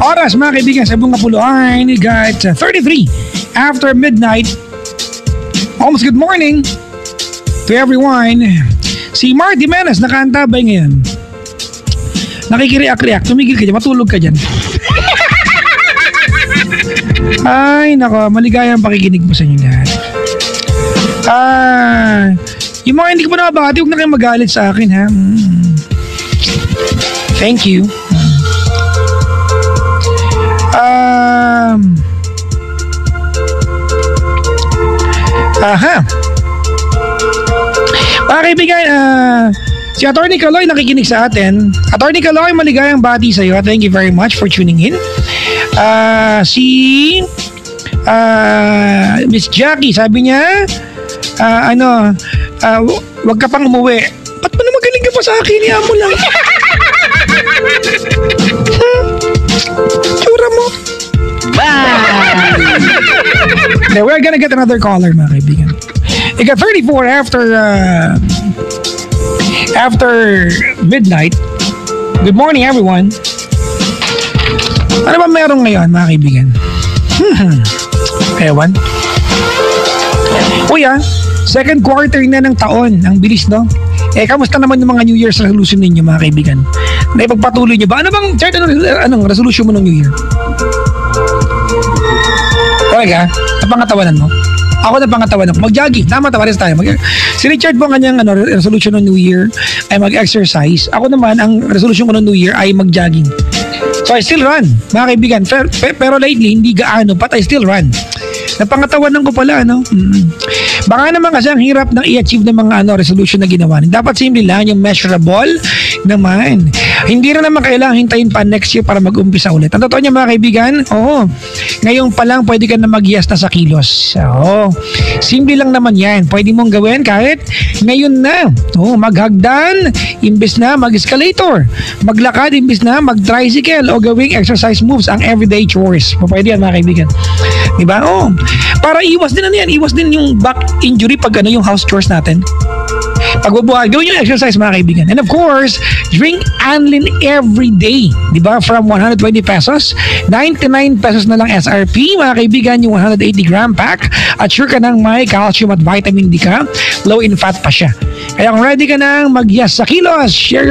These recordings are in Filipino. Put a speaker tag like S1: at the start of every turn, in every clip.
S1: Oras mga kaibigan sa buong Kapulo ay got 33 after midnight. Almost good morning to everyone. Si Marty Menes nakaantabay ngayon. Nakikiriak-riak. Tumigil ka dyan. Matulog ka dyan. Ay, nako. Maligayang pakikinig mo sa inyo lahat. Yung mga hindi ko pa nakabati, huwag na kayong magalit sa akin, ha? Thank you. Mga kaibigan, si Atty. Kaloy nakikinig sa atin. Atty. Kaloy, maligayang bati sa iyo. Thank you very much for tuning in. Si Miss Jackie, sabi niya, wag ka pang umuwi. Ba't mo na magaling ka pa sa akin? Iyan mo lang. Tsura mo. Bye! We're gonna get another caller, mga kaibigan. Ika 34 after midnight. Good morning, everyone. Ano ba meron ngayon, mga kaibigan? Ewan. Uy, second quarter na ng taon. Ang bilis, no? Kamusta naman yung mga New Year's resolution ninyo, mga kaibigan? Naipagpatuloy nyo ba? Ano bang, Chart, anong resolution mo ng New Year? Talaga? Napangatawanan mo? Ako napangatawanan ko. Mag-jogging. Tama, pares tayo. Si Richard po ang kanyang resolution ng New Year ay mag-exercise. Ako naman, ang resolution ko ng New Year ay mag-jogging. So I still run, mga kaibigan. Pero lately, hindi gaano, but I still run. Napangatawanan ko pala, no? Baka naman kasi ang hirap nang i-achieve ng mga resolution na ginawa. Dapat simple lang, yung measurable naman. Hindi na naman kailangan hintayin pa next year para mag-umpisa ulit. Ang totoo niya, mga kaibigan, ngayon pa lang pwede ka na mag-yes na sa kilos. Simple lang naman yan. Pwede mong gawin kahit ngayon na. Maghagdan, imbes na mag-escalator. Maglakad, imbes na mag-tricycle o gawing exercise moves, ang everyday chores. Pwede yan, mga kaibigan. Diba? Para iwas din iwas din yung back injury pag yung house chores natin. Pagbubuhat, gawin yung exercise, mga kaibigan. And of course, drink Anlin every day. Diba? From 120 pesos, 99 pesos na lang SRP, mga kaibigan, yung 180 gram pack. At sure ka nang may calcium at vitamin D ka, low in fat pa siya. Kaya kung ready ka nang mag-yes sa kilos, share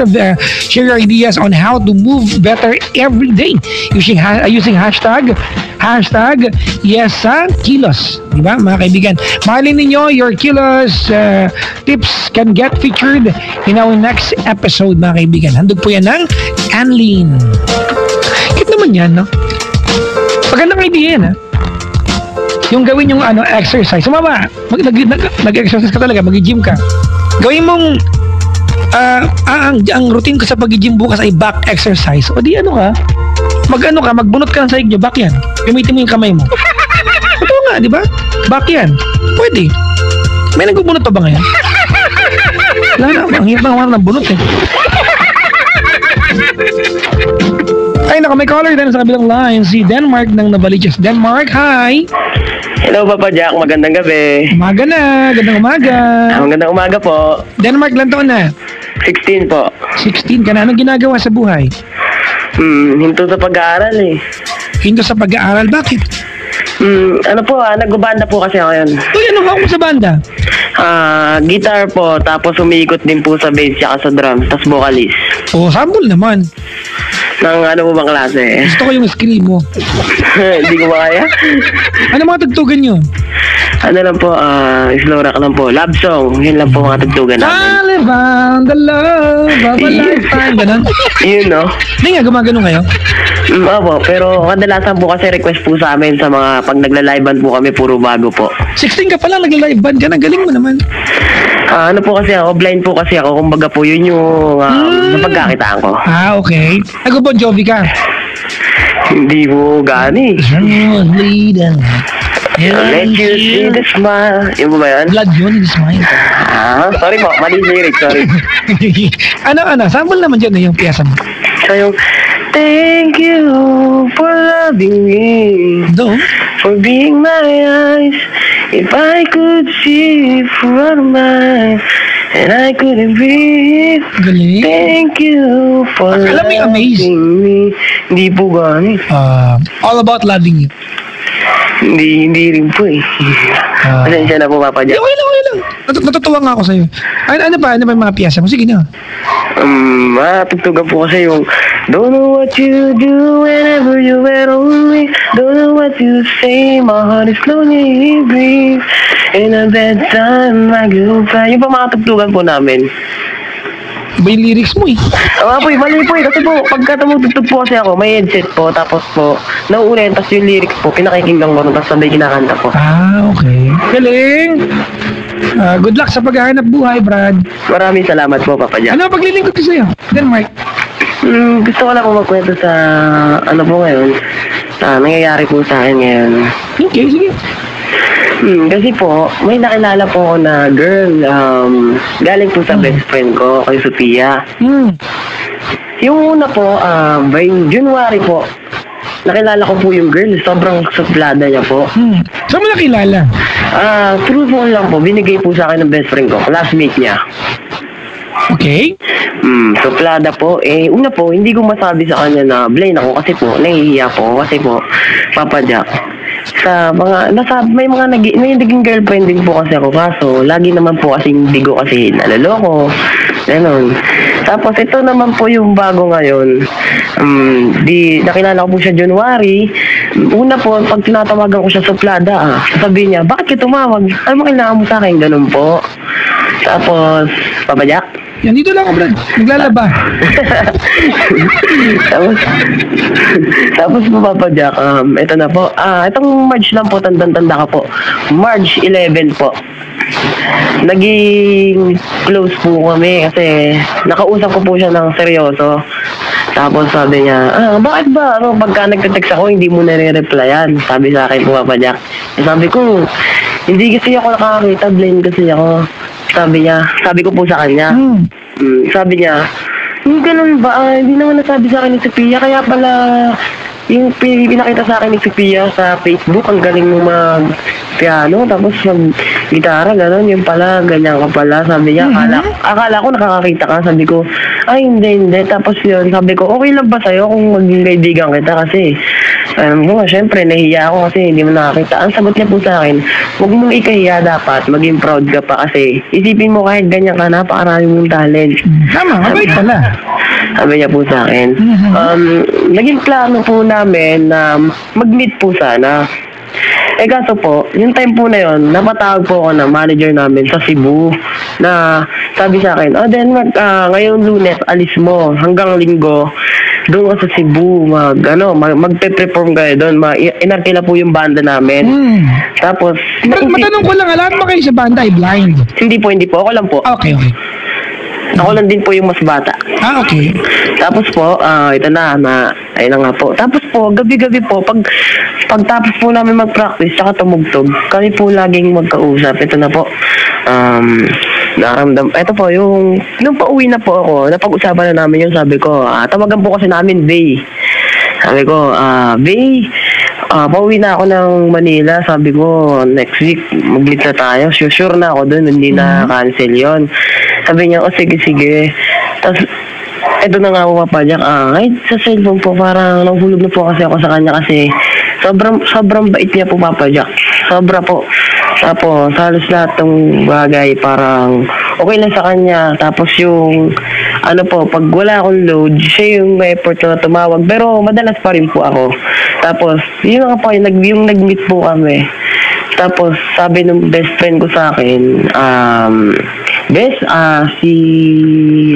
S1: your ideas on how to move better every day using hashtag yes sa kilos. Diba, mga kaibigan? Mahalin ninyo, your kilos tips can get featured in our next episode, mga kaibigan. Handog po yan ng Anlin. Kit naman yan, no? Magandang idea yan, ha? Yung gawin yung exercise. Sumama, nag-exercise ka talaga, mag-gym ka. Gawin mong ang routine ko sa pag-gym bukas ay back exercise. O di magbunot ka ng sahig nyo, back yan. Gamitin mo yung kamay mo. Ito nga, di ba? Back yan. Pwede. May nagbubunot pa ba ngayon? Wala na, ang hirap na ng bunot, eh. Ay, may caller din sa kabilang line, si Denmark ng Navaliches. Denmark, hi!
S2: Hello, Papa Jack. Magandang gabi.
S1: Umaga na. Gandang umaga.
S2: Magandang umaga po.
S1: Denmark, ilan taon na?
S2: 16 po.
S1: 16 ka na. Anong ginagawa sa buhay?
S2: Hinto sa pag-aaral eh.
S1: Hinto sa pag-aaral? Bakit?
S2: Nagbabanda po kasi ako yun.
S1: Uy, ano ba sa banda?
S2: Guitar po, tapos umiikot din po sa bass tsaka sa drums, tapos vocalist.
S1: Sample naman.
S2: Ng ano mo bang klase?
S1: Gusto ko yung scream mo.
S2: Hindi ko makaya.
S1: Ano mga tugtugan nyo?
S2: Ano lang po, slow rock lang po. Love song, yun lang po mga tugtugan namin.
S1: Taliban, the love of a lifetime. Ganon?
S2: Yun, no?
S1: Hindi nga, gumagano kayo?
S2: Opo, pero kadalasan po kasi request po sa amin sa mga pag nagla-livean po kami, puro bago po.
S1: 16 ka pa lang, nagla-live band ka na, galing mo naman.
S2: Ano po kasi ako, blind po kasi ako, kumbaga po yun yung napagkakitaan ko.
S1: Okay. Nag-Bon Jovi ka?
S2: Hindi po gani. Let you see the smile. Yun po ba yan?
S1: Blood yun, hindi smile.
S2: Sorry po, mali sa lyrics, sorry.
S1: Sample naman dyan yung piyesa mo.
S2: So yung, thank you for loving me. For being my eyes. If I could see for mine. And I couldn't breathe.
S1: Galing.
S2: Thank you for
S1: Alam mo yung Amaze?
S2: loving me. Hindi po gani.
S1: All About Loving You.
S2: Hindi rin po eh. Pasensya na po, Papa Jack.
S1: Okay lang, okay lang. Natutuwa nga ako sa'yo. Ano ba yung mga piyesa mo? Sige na.
S2: Matugtugan po kasi yung don't know what you do whenever you're at me. Don't know what you say, my heart is slowly breathe. In a bad time, I go cry. Yung pa mga tugtugan po namin.
S1: Iba yung lyrics mo eh.
S2: Po, mali po eh. Kasi po, pagka tumutugtog po kasi ako, may headset po. Tapos po, nauulit. Tapos yung lyrics po, pinakikinggan ko. Tapos sabay kinakanta po.
S1: Okay. Galing. Good luck sa paghahanap buhay, Brad.
S2: Maraming salamat po, Papa Jack.
S1: Ano ang paglilingkod ko sa'yo? Then, Mark.
S2: Gusto ko lang po magkwento sa ano po ngayon. Nangyayari po sa akin ngayon.
S1: Okay, sige.
S2: Kasi po, may nakilala po ako na girl, galing po sa best friend ko, kay Sophia. Yung una po, by January po, nakilala ko po yung girl, sobrang suplada niya po.
S1: Saan mo nakilala?
S2: Through phone lang po, binigay po sa akin ng best friend ko, classmate niya.
S1: Okay.
S2: Suplada po, una po, hindi ko masabi sa kanya na blind ako kasi po, nahihiya po, kasi po, Papa Jack. Sa mga, may naging girlfriend din po kasi ako, kaso lagi naman po kasi hindi ko kasi naloloko, gano'n. Tapos ito naman po yung bago ngayon, nakilala ko po siya January. Una po, pag tinatawagan ko siya suplada, sasabihin niya, bakit ka tumawag? Ano mo kailangan mo sa akin? Ganun po. Tapos, Papa Jack?
S1: Yan, dito lang ako, Brad. Naglalaba.
S2: tapos po, Papa Jack, ito na po. Itong March lang po, tanda ka po. March 11 po. Naging close po kami kasi nakausap ko po siya ng seryoso. Tapos sabi niya, bakit ba? Pagka nagte-text ako, hindi mo nare-replyan. Sabi sa akin po, Papa Jack. Sabi ko, hindi kasi ako nakakita, blind kasi ako. Sabi ko po sa kanya. Sabi niya, ganun ba? Hindi naman nasabi sa akin ni Sophia. Kaya pala, yung pinakita sa akin ni Sophia sa Facebook, ang galing mo mag-piano, tapos mag-gitara, gano'n. Yung pala, ganyan ka pala. Sabi niya, akala ko nakakakita ka. Sabi ko, hindi. Tapos yun, sabi ko, okay lang ba sa'yo kung maging kaibigan kita? Kasi, syempre, nahiya ako kasi hindi mo nakakita. Ang sagot niya po sa akin, huwag mong ikahiya dapat, maging proud ka pa kasi isipin mo kahit ganyan ka, napakarami mong talent.
S1: Tama, mabait pala.
S2: Sabi niya po sa akin. Naging plano po namin na mag-meet po sana. Kaso po, yung time po na yon, napatawag po ako ng manager namin sa Cebu na sabi sa akin, ngayong Lunes, alis mo hanggang Linggo, doon ka sa Cebu, magpe-perform kayo doon. Inarkila po yung banda namin. Tapos,
S1: matanong ko lang, lahat ba kayo sa banda ay blind?
S2: Hindi po. Ako lang po.
S1: Okay.
S2: Ako lang din po yung mas bata.
S1: Okay.
S2: Tapos po, ito na nga po. Tapos po, gabi-gabi po, pagtapos po namin mag-practice, saka tumugtog, kami po laging magkausap. Ito na po, ito po, nung pauwi na po ako, napag-usapan na namin yung sabi ko, tawagan po kasi namin Bay. Sabi ko, Bay, pauwi na ako ng Manila. Sabi ko, next week, mag-meet na tayo. Sure na ako dun, hindi na cancel yon. Sabi niya, sige. Tapos, eto na nga po, Papa Jack. Kahit sa cellphone po, parang nahulog na po kasi ako sa kanya kasi sobrang bait niya po, Papa Jack. Sobra po. Tapos, halos lahat ng bagay parang okay lang sa kanya. Tapos yung, pag wala akong load, siya yung may effort na tumawag. Pero madalas pa rin po ako. Tapos, yun nga po, yung nag-meet po kami. Tapos, sabi ng best friend ko sa akin, si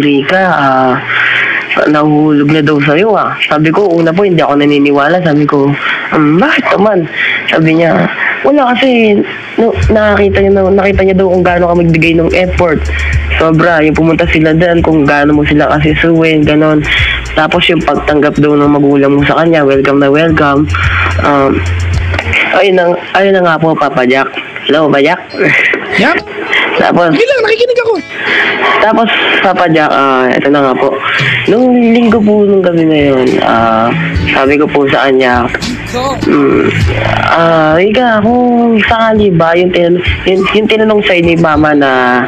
S2: Rika, nahuhulog na daw sa'yo Sabi ko, una po, hindi ako naniniwala. Sabi ko, bakit naman? Sabi niya, wala kasi, nakita niya daw kung gaano ka magbigay ng effort. Sobra, yung pumunta sila dyan, kung gaano mo sila kasi suwin, ganon. Tapos yung pagtanggap daw ng magulang mo sa kanya, welcome na welcome. Ayun na nga po, Papa Jack. Hello, Papa Jack?
S1: Yep.
S2: Tapos,
S1: Sige lang, nakikinig ako.
S2: Tapos, Papa Jack, ito na nga po. Nung linggo po nung gabi na yun, sabi ko po sa kanya, Rika, kung sakali ba, yung tinanong sa'yo ni Mama na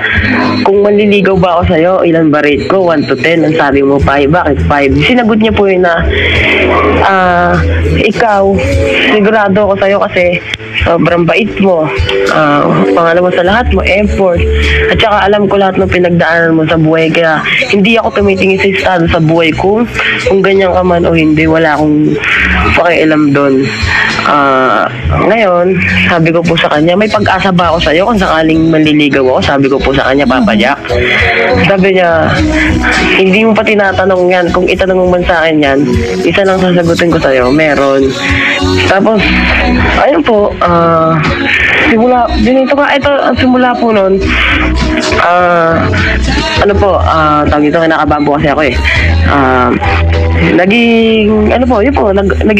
S2: kung manliligaw ba ako sa'yo, ilan ba rate ko? 1 to 10. Ang sabi mo, 5. Bakit 5? Sinagot niya po yun na, ikaw, sigurado ako sa'yo kasi sobrang bait mo. Pangalawa sa lahat mo, effort. At saka alam ko lahat ng pinagdaanan mo sa buhay. Kaya hindi ako tumitingin sa estado sa buhay ko. Kung ganyan ka man o hindi, wala akong pakialam doon. Ngayon, sabi ko po sa kanya, may pag-asa ba ako sa'yo kung sakaling manliligaw ako? Sabi ko po sa kanya, Papa Jack. Sabi niya, hindi mo pa tinatanong yan. Kung itanong mo man sa akin yan, isa lang sasagutin ko sa'yo, meron. Tapos, ayun po, ang simula po nun, tawag ito, kinakabahan po kasi ako eh. Naging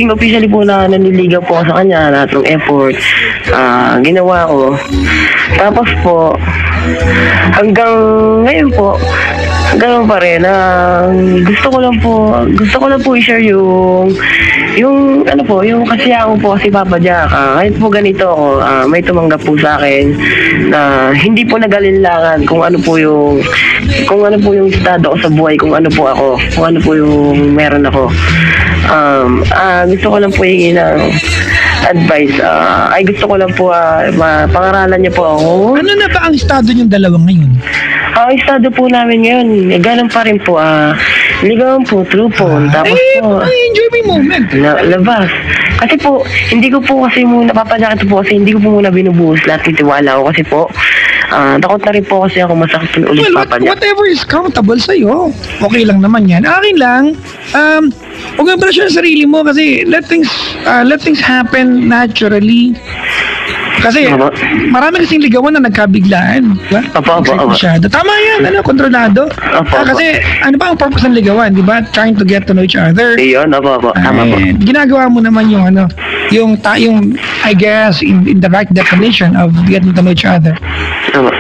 S2: officially po na nanliligaw po ako sa kanya, lahat ng effort, ginawa ko. Tapos po, hanggang ngayon po, ganun pa rin, gusto ko lang po i-share yung kasiyahan ko po kasi Papa Jack. Kahit po ganito ako, may tumanggap po sa akin na hindi po nag-alinlangan kung ano po yung estado ko sa buhay, kung ano po ako, kung ano po yung meron ako. Gusto ko lang po hingin ng advice. Gusto ko lang po pangaralan niyo po ako.
S1: Ano na ba ang estado niyong dalawa ngayon?
S2: Ang estado po namin ngayon, ganun pa rin po. Ligawan po, through phone. Tapos po,
S1: enjoy mo yung moment.
S2: Labas. Kasi po, hindi ko po kasi muna, papajakit po kasi hindi ko po muna binubuhos lahat ng tiwala ko kasi po, takot na rin po kasi ako masakit ulit papajakit.
S1: Whatever is comfortable sa'yo, okay lang naman yan. Akin lang, huwag ang pressure sa sarili mo kasi let things happen naturally. Kasi marami kasing ligawan na nagkabiglaan, diba?
S2: Apo.
S1: Tama yan, kontrolado. Kasi ano ba ang purpose ng ligawan, di ba? Trying to get to know each other.
S2: Iyon, apo. Tama po.
S1: Ginagawa mo naman yung I guess in the right definition of getting to know each other.
S2: Tama.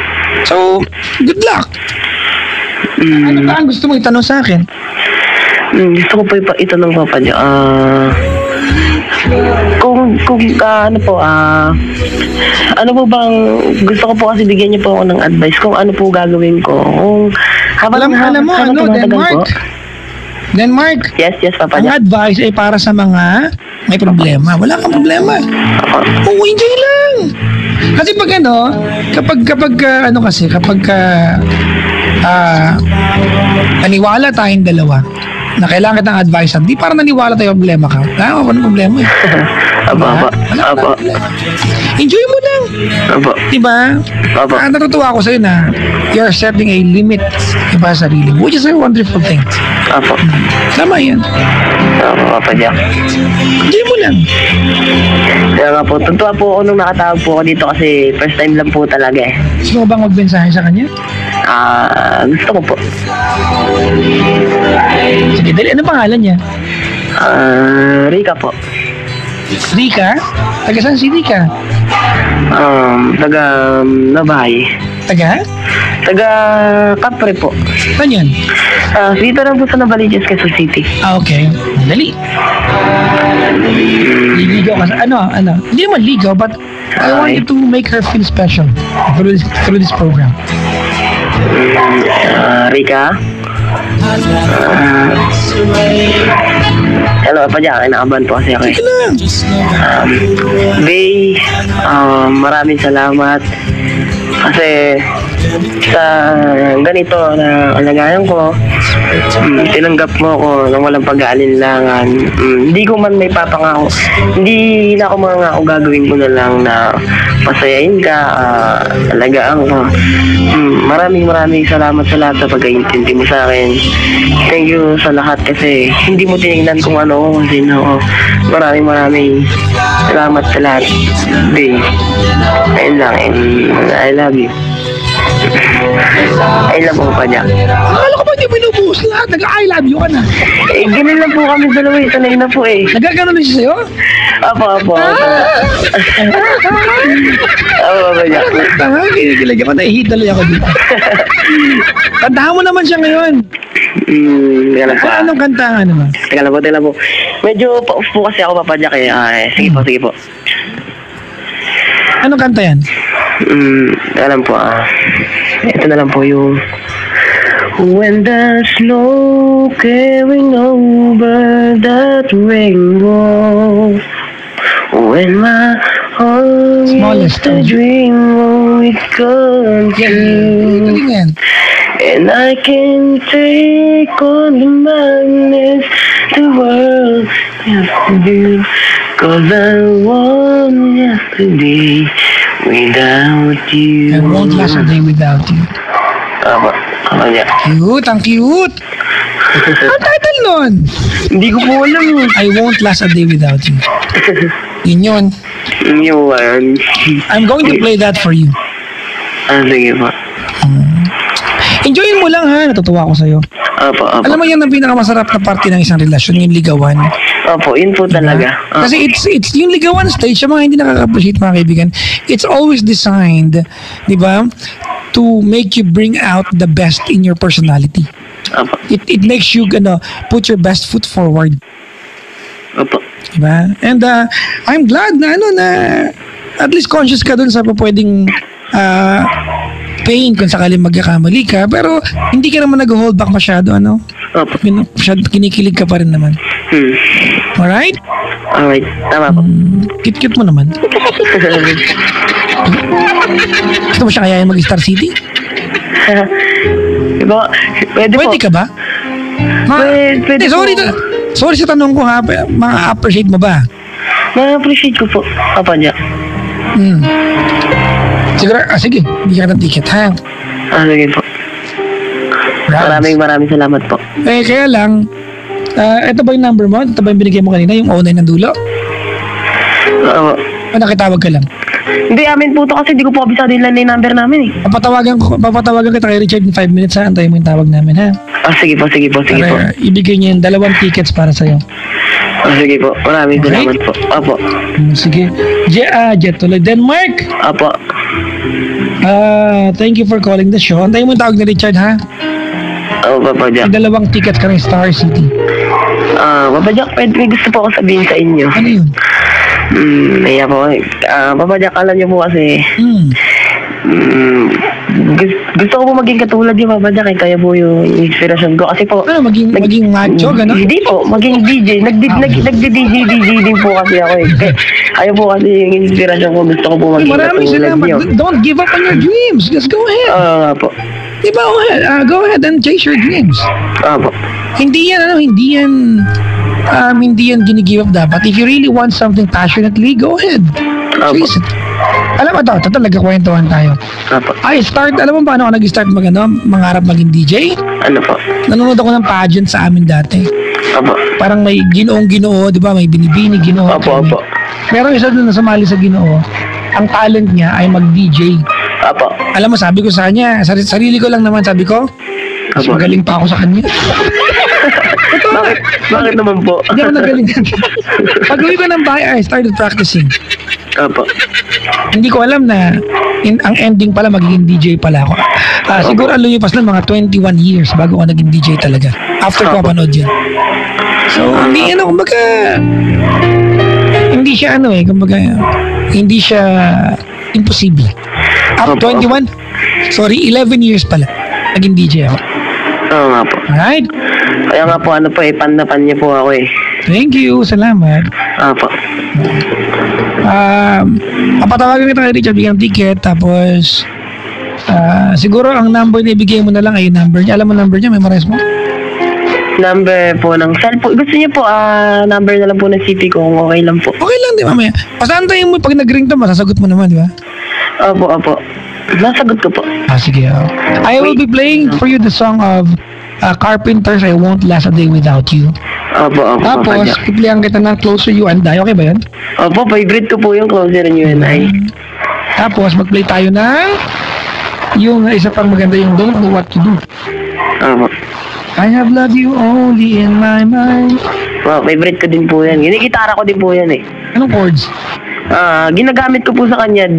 S1: So, good luck. Ano ba ang gusto mo itanong sa akin?
S2: Gusto ko po itanong po pa niyo. Ano po bang gusto ko po kasi bigyan niyo po ako ng advice kung ano po gagawin ko.
S1: Alam mo, Denmark.
S2: Yes, Papa
S1: Ang
S2: Jack.
S1: advice ay para sa mga may problema. Wala kang problema. Enjoy lang. Kasi kapag naniwala tayong dalawa na kailangan kitang advice, di para naniwala tayo problema ka. Wala akong problema eh.
S2: Apo.
S1: Enjoy mo lang.
S2: Apo.
S1: Diba?
S2: Apo.
S1: Natutuwa ako sa'yo na you're setting a limit diba, sa sarili mo, which is a wonderful thing.
S2: Apo.
S1: Tama yan.
S2: Apo, Papa Jack.
S1: Enjoy mo lang.
S2: Kaya nga po, tuntua po ako nung nakatawag po ako dito kasi first time lang po talaga eh.
S1: Gusto mo bang magbensahe sa kanya?
S2: Gusto ko po.
S1: Sige, dali. Ano pangalan niya?
S2: Rika po.
S1: Rika? Taga saan si Rika?
S2: Taga Nabay.
S1: Taga
S2: Kapre po.
S1: Saan yun?
S2: Dito lang po sa Navaliches, Quezon City.
S1: Okay. Dali. Liligaw ka sa... Ano? Hindi naman ligaw, but I want you to make her feel special through this program.
S2: Rika? Hello, Papa Jack. Kinakabahan po kasi ako eh.
S1: Sige lang.
S2: Bay, maraming salamat. Kasi sa ganito na kalagayan ko, tinanggap mo ko nang walang pag-aalinlangan. Hindi ko man may papangako. Hindi na ako mangako, gagawin ko na lang na pasayain ka, alagaan ko. Maraming salamat sa lahat sa pag-iintindi mo sa akin. Thank you sa lahat kasi hindi mo tinignan kung ano ako, kung sino ako. Maraming salamat sa lahat. Babe. Ayun lang, and I love you. Ayun lang po, Papa Jack.
S1: Akala ko ba hindi binubuhos lahat? Nag-I love you ka na.
S2: Eh, ganun lang po kami dalawa eh. Sanay na po eh.
S1: Nagkakaroon na siya sa'yo?
S2: Apo. Apo, Papa Jack.
S1: Tama, kinikilig ako. Nahihit tuloy ako dito. Kantahan mo naman siya ngayon.
S2: Teka lang po.
S1: Anong kanta nga naman?
S2: Teka lang po. Medyo pa-off po kasi ako, Papa Jack eh. Sige po.
S1: Anong kanta yan?
S2: Teka lang po Ito na lang po yung When the snow carrying over that rainbow, when my heart
S1: Smallest
S2: is a dream, it comes true.
S1: Galing yan.
S2: And I can take on the madness the world has to do, 'cause I want yesterday without you.
S1: I won't last a day without you.
S2: Apa niya?
S1: Cute, ang cute. Ang title nun?
S2: Hindi ko po alam eh.
S1: I won't last a day without you. Yun yun.
S2: Yun.
S1: I'm going to play that for you.
S2: Sige po.
S1: Enjoyin mo lang ha, natutuwa ako sa'yo.
S2: Opo.
S1: Alam mo yan ang pinakamasarap na parte ng isang relasyon, yung ligawan.
S2: Opo, yun po talaga. Opo.
S1: Kasi it's yung ligawan stage, yung mga hindi nakaka-appreciate mga kaibigan, it's always designed, di ba, to make you bring out the best in your personality.
S2: Opo.
S1: It makes you put your best foot forward.
S2: Opo.
S1: Diba? And I'm glad na at least conscious ka dun sa pwedeng pain kung sakaling magkakamali ka, pero hindi ka naman nag-hold back masyado,
S2: Opo.
S1: Masyado kinikilig ka pa rin naman. Alright?
S2: Alright. Tama po.
S1: Cute mo naman. Gusto mo siya kayain mag-Star City?
S2: Diba? Pwede po.
S1: Pwede ka ba?
S2: Pwede po.
S1: Sorry sa tanong ko ha, ma-appreciate mo ba?
S2: Ma-appreciate ko po, Papa Jack.
S1: Siguro, sige, bigyan ka ng ticket ha.
S2: Sige po. Maraming salamat po.
S1: Eh, kaya lang, ito ba yung number mo? Ito ba yung binigay mo kanina? Yung 09 ng dulo?
S2: Oo.
S1: O nakitawag ka lang?
S2: Hindi, amin po to kasi hindi ko po abisado yung landline number namin eh.
S1: Papatawagan kita kay Richard in 5 minutes ha. Antayin mo yung tawag namin ha.
S2: Sige po.
S1: Para ibigay niya yung 2 tickets para sa'yo.
S2: Sige po. Maraming salamat po. Opo.
S1: Sige. Jet tuloy. Denmark!
S2: Opo.
S1: Thank you for calling the show. Antayin mo yung tawag ni Richard ha.
S2: Papa Jack.
S1: May 2 tickets ka ng Star City.
S2: Papa Jack, may gusto po ako sabihin sa inyo.
S1: Ano yun?
S2: Naiya po. Papa Jack, alam niyo po kasi, gusto ko po maging katulad niyo, Papa Jack. Kaya po yung inspirasyon ko. Kasi po,
S1: maging macho, gano'n?
S2: Hindi po, maging DJ. Nagdi-DJ din po kasi ako eh. Kaya po kasi yung inspirasyon ko, gusto ko po maging
S1: Maraming
S2: katulad niyo.
S1: salamat. Don't give up on your dreams. Just go ahead.
S2: Nga po.
S1: Diba, go ahead and chase your dreams.
S2: Po.
S1: Hindi yan gini-give up dapat. If you really want something passionately, go ahead. Chase it. Alam mo ito talaga kwentuhan tayo.
S2: Po.
S1: Alam mo paano ako nag-start mangarap maging DJ?
S2: Ano po?
S1: Nanonood ako ng pageant sa amin dati.
S2: Opo.
S1: Parang may Ginoong-Ginoo, di ba? May Binibini, Ginoo.
S2: Opo.
S1: Pero isa doon na sumali sa Ginoo, ang talent niya ay mag-DJ.
S2: Opo.
S1: Alam mo, sabi ko sa kanya, sarili ko lang naman, sabi ko, mas
S2: Opo.
S1: magaling pa ako sa kanya.
S2: Bakit naman po?
S1: Hindi ako nagaling. Pag-uwi ko ng bahay, I started practicing.
S2: Opo.
S1: Hindi ko alam na ang ending pala, magiging DJ pala ako. Siguro ang lumipas na mga 21 years bago ako naging DJ talaga. After ko mapanood yun. So, hindi siya hindi siya imposible. Up 21, 11 years pala, naging DJ ako.
S2: Oo nga po.
S1: Alright?
S2: Kaya nga po, pan niya po ako eh.
S1: Thank you, salamat.
S2: Opo.
S1: Papatawagan kita kay Richard, bigyan ng ticket, tapos siguro ang number na ibigay mo na lang ay yung number niya. Alam mo number niya, memorize mo?
S2: Number po ng cellphone. Gusto niyo po, number na lang po ng CP ko kung okay lang po.
S1: Okay lang, di mamaya. Basta antayin mo, pag nag-ring to, masasagot mo naman, di ba?
S2: Opo. Nasagot ko po.
S1: Sige. I will be playing for you the song of Carpenters, I Won't Last a Day Without You.
S2: Opo.
S1: Tapos, iplayan kita ng Closer You and I. Okay ba yun?
S2: Opo, favorite ko po yung Closer You and I.
S1: Tapos, mag-play tayo ng Yung isa pang maganda yung Don't Know What to Do. I have loved you only in my mind.
S2: Wow, favorite ko din po yan. Ginikitara ko din po yan eh.
S1: Anong chords?
S2: Ginagamit ko po sa kanya,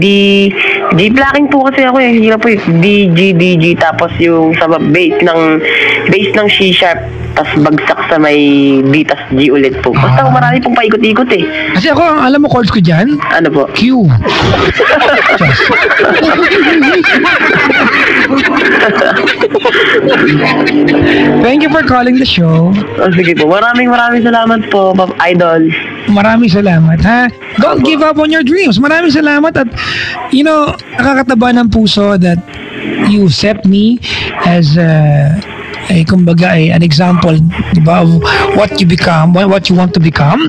S2: G-plucking po kasi ako eh. Hirap po eh. D, G, tapos yung sa bass ng C sharp, tapos bagsak sa may B, tas G ulit po. Basta marami pong paikot-ikot eh.
S1: Kasi ako, ang alam mo chords ko dyan?
S2: Ano po?
S1: Q. Thank you for calling the show.
S2: Sige po. Maraming salamat po, Idol.
S1: Maraming salamat, ha? Don't give up on your dreams. Maraming salamat at, nakakataba ng puso that you set me as kumbaga an example, di ba, of what you become, what you want to become.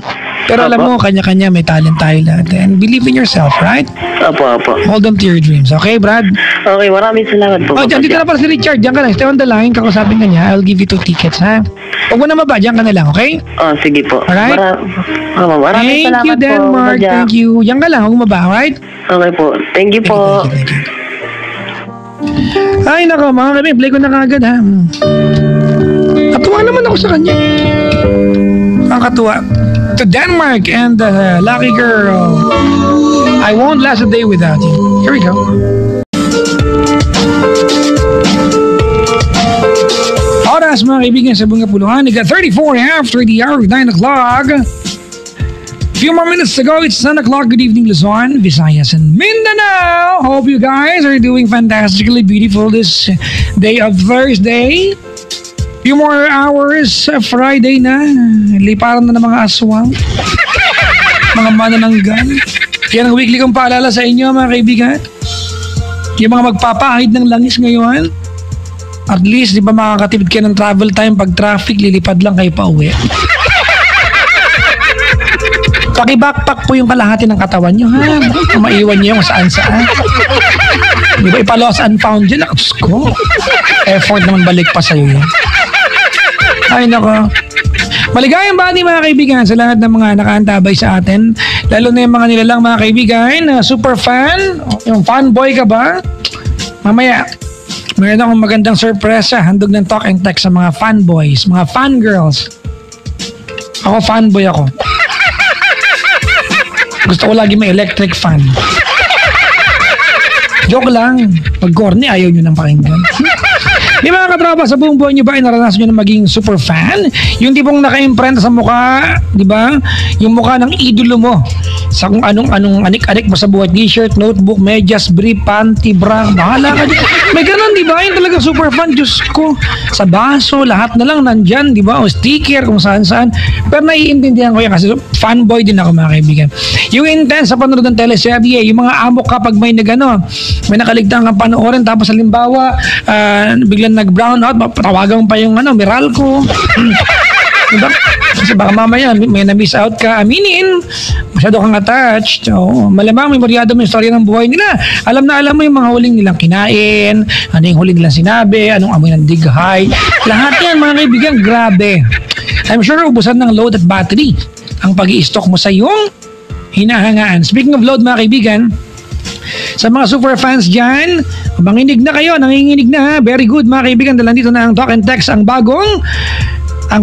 S1: Pero alam mo, kanya-kanya may talent tayo lahat. And believe in yourself, right?
S2: Opo.
S1: Hold on to your dreams. Okay, Brad?
S2: Okay, maraming salamat po.
S1: Dyan, dito na pala si Richard. Diyan ka lang. Stay on the line. Kakusapin ka niya. I'll give you 2 tickets, ha? Huwag mo na maba. Diyan ka na lang, okay?
S2: Sige po.
S1: Alright?
S2: Maraming salamat po.
S1: Thank you, Denmark.
S2: Badyak.
S1: Thank you. Diyan ka lang. Huwag mo maba, alright?
S2: Okay po. Thank you po.
S1: Thank you. Ay, nako, mga kami. Play ko na kagad, ha? Natuwa naman ako sa kanya. Nakakatuwa. To Denmark and Lucky Girl. I won't last a day without you. Here we go. Oras mga kaibigan sa Bunga Puluhan. Ika 34 after the hour of 9 o'clock. Few more minutes to go. It's 10 o'clock. Good evening, Luzon, Visayas, and Mindanao. Hope you guys are doing fantastically beautiful this day of Thursday. Few more hours, Friday na. Liparan na ng mga aswang. Mga manananggal. Yan ang weekly kong paalala sa inyo, mga kaibigan. Yung mga magpapahid ng langis ngayon. At least, di ba makakatipid kayo ng travel time pag traffic, lilipad lang kayo pa uwi. Paki-backpack po yung kalahati ng katawan nyo, ha? Maiwan nyo yung saan-saan. Di ba ipa-lost and found dyan? Diyos ko. Effort naman balik pa sa'yo yun. Ay, nako. Maligayang bati mga kaibigan sa lahat ng mga nakaantabay sa atin. Lalo na yung mga nilalang mga kaibigan na super fan. Yung fanboy ka ba? Mamaya, mayroon akong magandang sorpresa. Handog ng talk and text sa mga fanboys, mga fangirls. Ako, fanboy ako. Gusto ko lagi may electric fan. Joke lang. Pag corny, ayaw nyo nang pakinggan. Di mga katropa, sa buong buhay nyo ba ay naranasan nyo na maging super fan? Yung tipong naka-imprenta sa mukha, di ba? Yung mukha ng idolo mo. Sa kung anong anik-anik mo sa buhay. T-shirt, notebook, medyas, brief, panty, bra. Bahala ka dyan. May ganun, di ba? Yung talaga super fan. Diyos ko. Sa baso, lahat na lang nandyan, di ba? O sticker, kung saan-saan. Pero naiintindihan ko yan kasi fanboy din ako, mga kaibigan. Yung intense sa panonood ng teleserye, yung mga amok kapag may may nakaligtaan kang panoorin, tapos halimbawa, biglang nag-brown out, tawagan mo pa yung Meralco. Diba? Kasi baka mamaya may na-miss out ka, aminin, masyado kang attached. Malamang memoryado mo yung storya ng buhay nila. Alam na alam mo yung mga huling nilang kinain, ano yung huling nilang sinabi, anong amoy ng dighay. Lahat yan mga kaibigan, grabe. I'm sure ubusan ng load at battery ang pag-i-stock mo sa iyong hinahangaan. Speaking of load mga kaibigan, sa mga super fans dyan, manginig na kayo, nanginginig na ha. Very good mga kaibigan, dahil nandito na ang Talk and Text, ang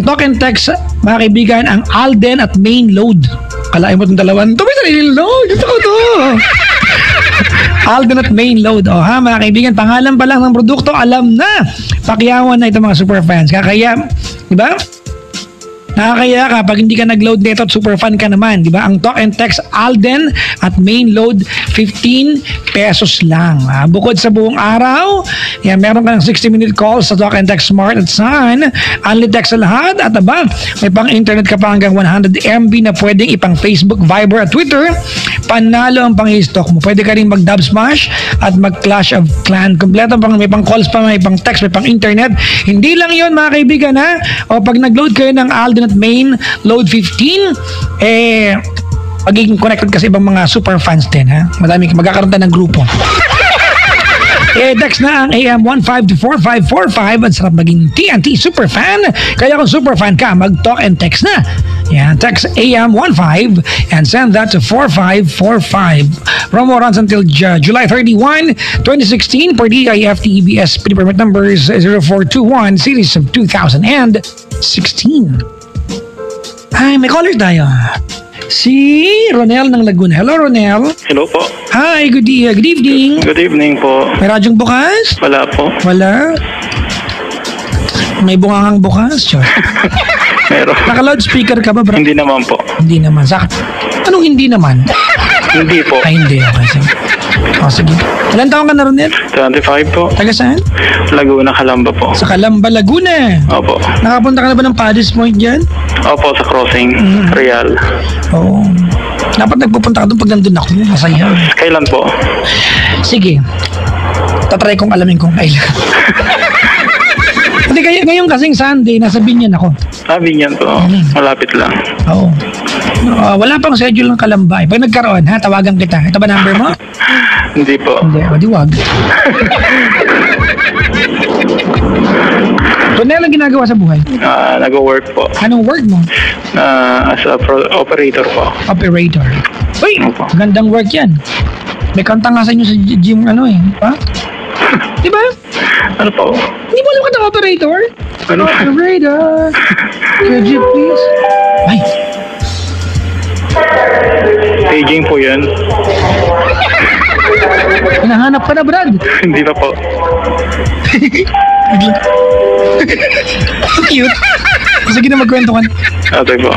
S1: Talk and Text mga kaibigan, ang Alden at Main Load. Kalain mo itong dalawan, ito may sarili load, ito ko to. Alden at Main Load, mga kaibigan, pangalan pa lang ng produkto, alam na, pakiyawan na ito mga super fans. Kaya, di ba? Nakakaya ka pag hindi ka nag-load nito at super fan ka naman, di ba? Ang Talk and Text Alden at Main Load 15 pesos lang. Bukod sa buong araw, meron ka ng 60-minute calls sa Talk and Text Smart at Sun. Only text sa lahat at may pang-internet ka pa hanggang 100 MB na pwedeng ipang Facebook, Viber at Twitter. Panalo ang pang-i-stock mo. Pwede ka rin mag-dub smash at mag-clash of clan. Kompleto may pang-calls pa, may pang-text, may pang-internet. Hindi lang yon mga kaibigan ha. O pag nag-load kayo ng Alden at Main Load 15, magiging connected kasi ibang mga super fans din ha. Magkakaroon tayo ng grupo. Text na ang AM15 to 4545. Ang sarap maging TNT Superfan. Kaya kung Superfan ka, mag-talk and text na. Yan, text AM15 and send that to 4545. Promo runs until July 31, 2016 per DIF TEBS. Permit numbers 0421 series of 2016. Ay, may caller tayo. Si Ronel ng Laguna. Hello, Ronel.
S3: Hello po.
S1: Hi, good evening.
S3: Good evening po.
S1: May radyong bukas?
S3: Wala po.
S1: Wala. May bungangang bukas? Sure.
S3: Meron.
S1: Naka-loudspeaker ka ba, bro?
S3: Hindi naman po.
S1: Hindi naman. Anong hindi naman?
S3: Hindi po.
S1: Ay, hindi. Okay, sige. O, sige. Ilan taon ka na, Ronel?
S3: 25 po.
S1: Taga saan?
S3: Laguna, Calamba po.
S1: Sa Calamba, Laguna.
S3: Opo.
S1: Nakapunta ka na ba ng Paddy's Point dyan?
S3: Opo, sa crossing. Real.
S1: Oo. Dapat nagpupunta ka doon pag nandun ako. Masaya.
S3: Kailan po?
S1: Sige. Tatry kong alamin kung kailan. Hindi, ngayon kasing Sunday, nasa Binyan ako.
S3: Sabi niyan po. Malapit lang.
S1: Oo. Wala pang schedule ng Kalambay. Pag nagkaroon, ha, tawagan kita. Ito ba number mo?
S3: Hindi po.
S1: Hindi, o di wag. Ronel, ang ginagawa sa buhay?
S3: Nag-work po.
S1: Anong work mo?
S3: As a operator po.
S1: Operator. Uy,
S3: Opo.
S1: gandang work yan. May kanta nga sa inyo sa gym, ha? Di ba?
S3: Ano po?
S1: Hindi mo alam ka ng operator?
S3: Ano?
S1: Operator, could you please? Ay,
S3: Paging po yun.
S1: hinahanap ka na, Brad.
S3: Hindi pa po.
S1: So cute. Sige na, magkwento ka na.
S3: Ate po.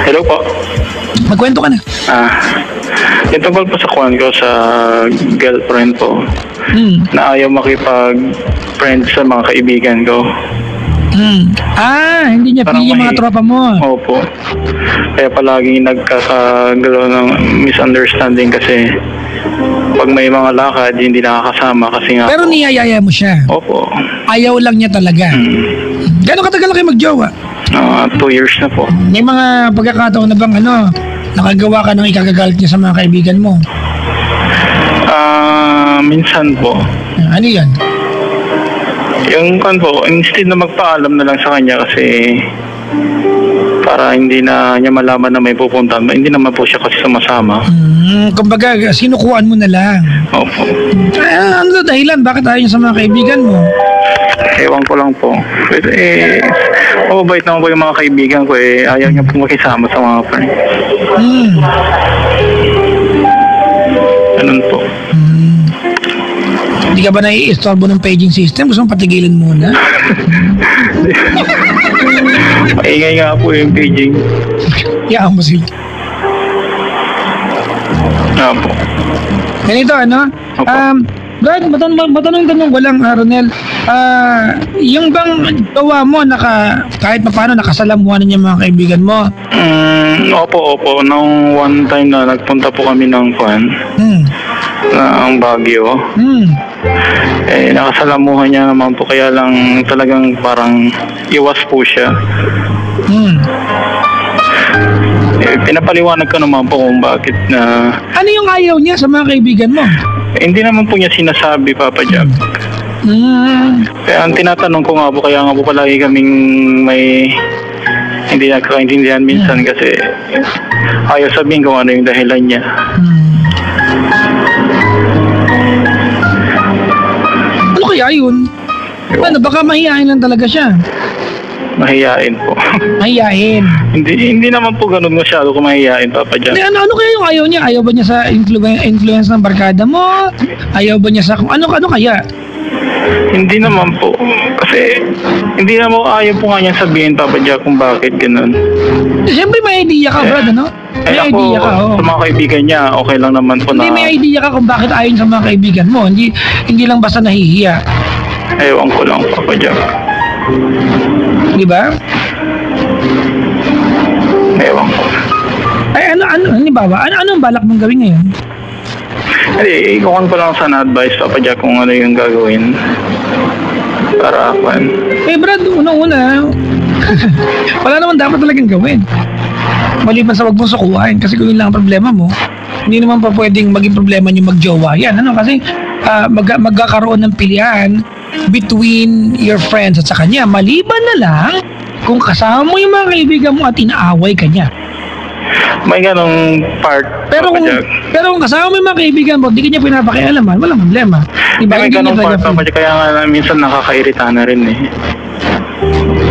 S3: Hello po.
S1: Magkwento ka na.
S3: Yung tungkol po sa kuhan ko sa girlfriend po na ayaw makipag-friend sa mga kaibigan ko.
S1: Hindi niya
S3: Parang
S1: pili yung mga tropa mo.
S3: Opo. Kaya palaging nagkakagalo ng misunderstanding kasi pag may mga lakad, hindi nakakasama kasi nga
S1: Pero
S3: po.
S1: niyayaya mo siya.
S3: Opo.
S1: Ayaw lang niya talaga. Gano'ng katagal na kayo magjowa?
S3: 2 years na po.
S1: May mga pagkakataon na bang nakagawa ka ng ikagagalit niya sa mga kaibigan mo?
S3: Minsan po.
S1: Ano yan?
S3: Yung kan po, instead na magpaalam na lang sa kanya kasi para hindi na niya malaman na may pupuntahan, hindi naman po siya kasi sumasama.
S1: Kumbaga, sinukuhaan mo na lang.
S3: Opo.
S1: Ano na dahilan? Bakit ayaw niya sa mga kaibigan mo?
S3: Ewan ko lang po. Pero mababait naman po yung mga kaibigan ko ayaw niya po makisama sa mga friend. Ganun po.
S1: Hindi ka ba nai-istorbo ng paging system? Gusto mong patigilin muna?
S3: Maingay nga po yung paging.
S1: Yaan mo sila.
S3: Opo.
S1: Ganito,
S3: Opo.
S1: Brad, matanong ko lang, Ronel. Yung bang gawa mo, kahit paano nakasalamuhan niya mga kaibigan mo?
S3: Opo. Nung one time na nagpunta po kami ng ang Baguio. Nakasalamuhan niya naman po kaya lang talagang parang iwas po siya. Pinapaliwanag ko naman po kung bakit na...
S1: Ano yung ayaw niya sa mga kaibigan mo?
S3: Hindi naman po niya sinasabi, Papa Jack. Kaya ang tinatanong ko nga po, kaya nga po palagi kaming may hindi nagkakaintindihan minsan kasi ayaw sabihin kung ano yung dahilan niya.
S1: Ano kaya yun? Baka mahihain lang talaga siya.
S3: Mahiyain po.
S1: Mahihain.
S3: hindi naman po ganun masyado kung mahiyain, Papa Jack.
S1: Ano kaya yung ayaw niya? Ayaw ba niya sa influence ng barkada mo? Ayaw ba niya sa ano kaya?
S3: Hindi naman po. Kasi hindi naman ayaw po nga niya sabihin, Papa Jack, kung bakit ganun.
S1: Siyempre may idea ka, Brad, ano? May
S3: ako,
S1: idea ka,
S3: sa mga kaibigan niya, okay lang naman po
S1: Hindi,
S3: na...
S1: may idea ka kung bakit ayaw sa mga kaibigan mo. Hindi lang basta nahihiya.
S3: Ewan ko lang, Papa Jack.
S1: Di ba?
S3: Ewan ko.
S1: Ay, halimbawa, ano ang balak mong gawin ngayon?
S3: Hindi, ikuhan ko lang sana advice, Papa Jack, kung ano yung gagawin. Para akuan.
S1: Brad, unang-una, wala naman dapat talagang gawin. Maliban sa wag mong sukuhain kasi kung yun lang ang problema mo, hindi naman pa pwedeng maging problema niyo magjowa yan. Kasi magkakaroon ng pilihan between your friends at sa kanya. Maliban na lang kung kasama mo yung mga kaibigan mo at inaaway ka niya.
S3: May ganong part,
S1: Pero
S3: Papa
S1: kung,
S3: Jack.
S1: pero kung kasama mo yung mga kaibigan mo, di ka niya pinapakialaman, walang problema. Diba?
S3: May
S1: Hindi niya
S3: ganong part,
S1: talaga
S3: Papa Jack. Kaya nga minsan nakakairita na rin eh.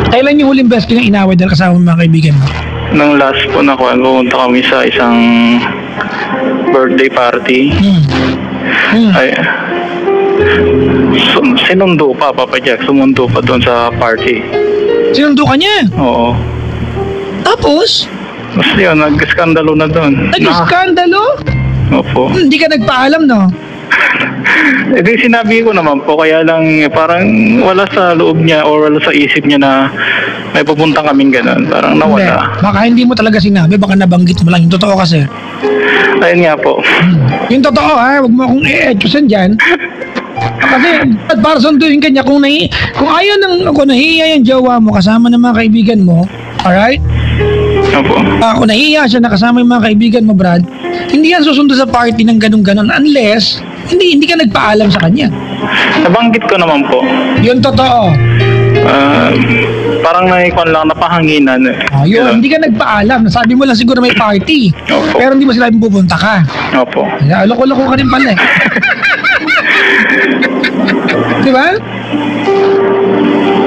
S1: Kailan yung huling beses kang inaway dahil kasama mo yung mga kaibigan mo?
S3: Nung last po na kuwan, pumunta kami sa isang birthday party. Ay, sinundo pa, Papa Jack. Sumundo pa doon sa party.
S1: Sinundo ka niya.
S3: Oo.
S1: Tapos,
S3: Mas yun, nag-skandalo na doon.
S1: nag-iskandalo.
S3: Opo.
S1: Hindi ka nagpaalam, no?
S3: Eh di sinabi ko naman po, kaya lang parang wala sa loob niya or wala sa isip niya na may pupuntang kaming ganun. Parang
S1: Hindi.
S3: nawala.
S1: Baka hindi mo talaga sinabi, baka nabanggit mo lang. Yung totoo kasi.
S3: Ayun nga po.
S1: Yung totoo ha, huwag mo akong i-etchusan dyan. Kasi at para sunduin ka niya, kung ayaw kung nahihiya yung jowa mo kasama ng mga kaibigan mo, alright?
S3: Opo.
S1: Kung nahihiya siya nakasama yung mga kaibigan mo, Brad, hindi yan susundo sa party ng ganun-ganon unless hindi ka nagpaalam sa kanya.
S3: Nabanggit ko naman po.
S1: Yun totoo.
S3: Parang naikon lang, napahanginan eh.
S1: Yun, hindi ka nagpaalam. Nasabi mo lang siguro may party.
S3: Opo.
S1: Pero hindi mo sila pupunta ka.
S3: Opo.
S1: Loko-loko ka rin pala eh. Di ba?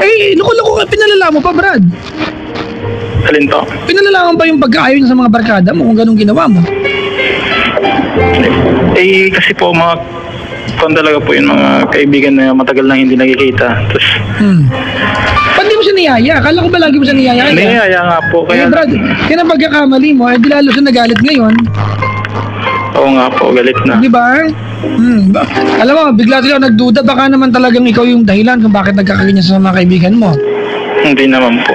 S1: Eh, loko-loko ka. Pinalala mo pa, Brad.
S3: Alin to?
S1: Pinalala mo pa yung pagkaayon sa mga barkada mo kung ganun ginawa mo.
S3: Eh, kasi po mga talaga po yung mga kaibigan na matagal nang hindi nakikita. Tapos,
S1: Ba't di mo siya niyaya? Akala ko ba lagi mo siya niyaya?
S3: niyaya nga po.
S1: Kaya
S3: Kaya,
S1: Brad, kaya na pagkakamali mo, di lalo siya nagalit ngayon.
S3: oo nga po, galit na.
S1: Di ba? Alam mo, bigla sila nagduda, baka naman talagang ikaw yung dahilan kung bakit nagkakaganyan sa mga kaibigan mo.
S3: Hindi naman po.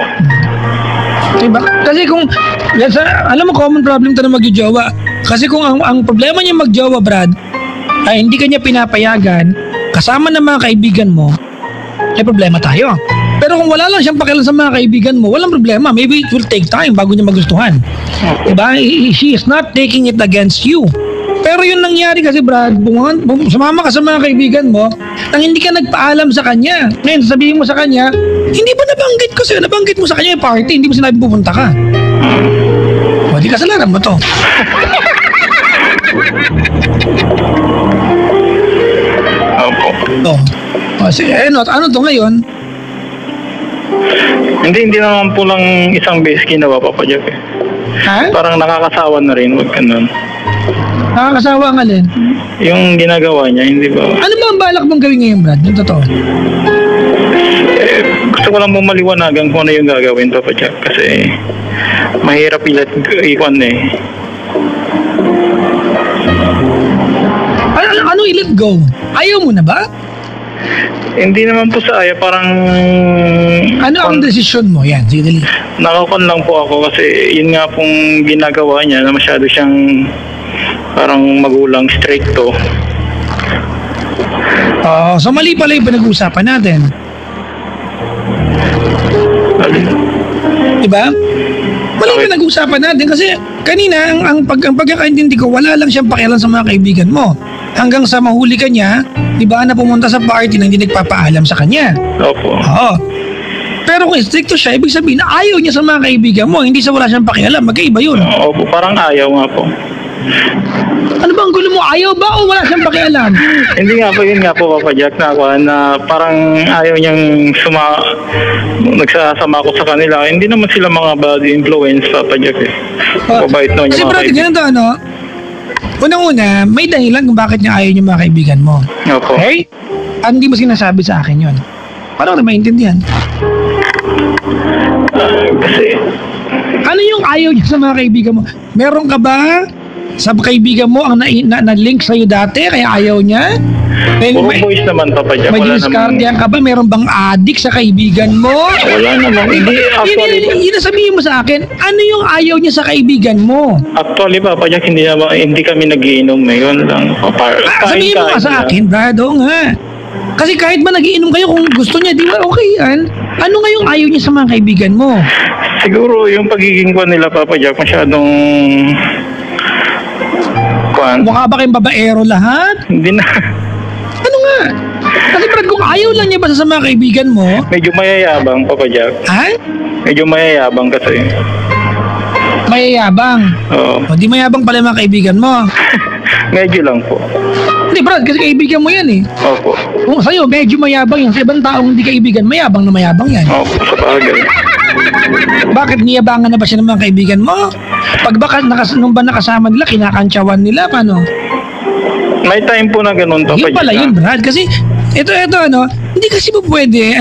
S1: Diba? Kasi kung, alam mo, common problem to na magjojowa. Kasi kung ang problema niya magjowa, Brad, ay hindi kanya pinapayagan, kasama ng mga kaibigan mo, ay problema tayo. Pero kung wala lang siyang pakialam sa mga kaibigan mo, walang problema. Maybe it will take time bago niya magustuhan. Diba? She is not taking it against you. Pero yun nangyari kasi, Brad, sumama ka sa mga kaibigan mo nang hindi ka nagpaalam sa kanya. Ngayon, sabihin mo sa kanya, hindi ba nabanggit ko sa'yo? Nabanggit mo sa kanya yung party, hindi mo sinabi pupunta ka. O, di kasalanan mo to.
S3: Opo.
S1: O, sige, ano to ngayon?
S3: Hindi naman po lang isang beses ginawa, Papa Jack eh.
S1: Ha?
S3: Parang nakakasawa na rin, wag ganun.
S1: Nakakasawa nga din.
S3: Yung ginagawa niya, hindi ba?
S1: Ano ba ang balak mong gawin ngayon, Brad? Yung totoo.
S3: Gusto ko lang maliwanagan kung ano yung gagawin, Papa Jack. Kasi mahirap ikon eh.
S1: Ano i-let go? Ayaw mo na ba?
S3: Hindi naman po sa aya, parang...
S1: Ano ang desisyon mo? Yan, sige dali.
S3: Nakakon lang po ako kasi yun nga pong ginagawa niya na masyado siyang parang magulang, stricto.
S1: So mali pala yung pinag-uusapan natin. Diba? Mali yung pinag-uusapan natin kasi kanina ang pagkakaintindi ko, wala lang siyang pakialam sa mga kaibigan mo. Hanggang sa mahuli ka niya, di ba, na pumunta sa party na hindi nagpapaalam sa kanya.
S3: Opo.
S1: Oo. Pero kung stricto siya, ibig sabihin, ayaw niya sa mga kaibigan mo, hindi sa wala siyang pakialam, magkaiba yun.
S3: Opo, parang ayaw nga po.
S1: Ano ba ang gulo mo? Ayaw ba o wala siyang pakialam?
S3: Hindi nga po, yun nga po, Papa Jack, na parang ayaw niyang nagsasama ko sa kanila. Hindi naman sila mga bad influence, Papa Jack eh. Mabait naman
S1: Kasi
S3: yung mga
S1: brad,
S3: kaibigan.
S1: ganun to, unang-una, may dahilan kung bakit niya ayaw yung mga kaibigan mo.
S3: Opo.
S1: Okay? Hindi mo sinasabi sa akin yun. Paano ko na maintindihan?
S3: Kasi,
S1: Ano yung ayaw niya sa mga kaibigan mo? Meron ka ba sa kaibigan mo ang na-link sa'yo dati kaya ayaw niya?
S3: puro boys naman, Papa Jack.
S1: May
S3: Wala naman.
S1: diskardiyan ka ba? Meron bang addict sa kaibigan mo?
S3: Wala naman. Hindi, actually,
S1: Yun ang sabihin mo sa akin, ano yung ayaw niya sa kaibigan mo?
S3: actually, Papa Jack, hindi kami nagiinom eh. Yun lang.
S1: Sabihin mo nga sa akin, Brad, oo nga. Kasi kahit ba nagiinom kayo, kung gusto niya, di ba okay yan? Ano nga yung ayaw niya sa mga kaibigan mo?
S3: Siguro yung pagiging kwan nila, Papa Jack, masyadong kwan.
S1: Mukha ba kayong babaero lahat?
S3: Hindi na.
S1: Ano Kasi Brad, kung ayaw lang niya basta sa mga kaibigan mo,
S3: Medyo mayayabang, Papa Jack.
S1: ha?
S3: Medyo mayayabang kasi.
S1: Mayayabang.
S3: Oo.
S1: O, di mayabang pala yung mga kaibigan mo.
S3: Medyo lang po.
S1: Hindi Brad, kasi kaibigan mo yan eh.
S3: Opo.
S1: Kung sa'yo, medyo mayabang yan. Sa ibang taong hindi kaibigan, mayabang na mayabang yan.
S3: Opo, sa bagay.
S1: Bakit niyabangan na ba siya ng mga kaibigan mo? Pag baka nung ba nakasama nila, kinakantsawan nila, paano?
S3: May time po na ganun, Papa
S1: Yun pala
S3: Jack.
S1: yun, Brad. Kasi, ito, hindi kasi po pwede,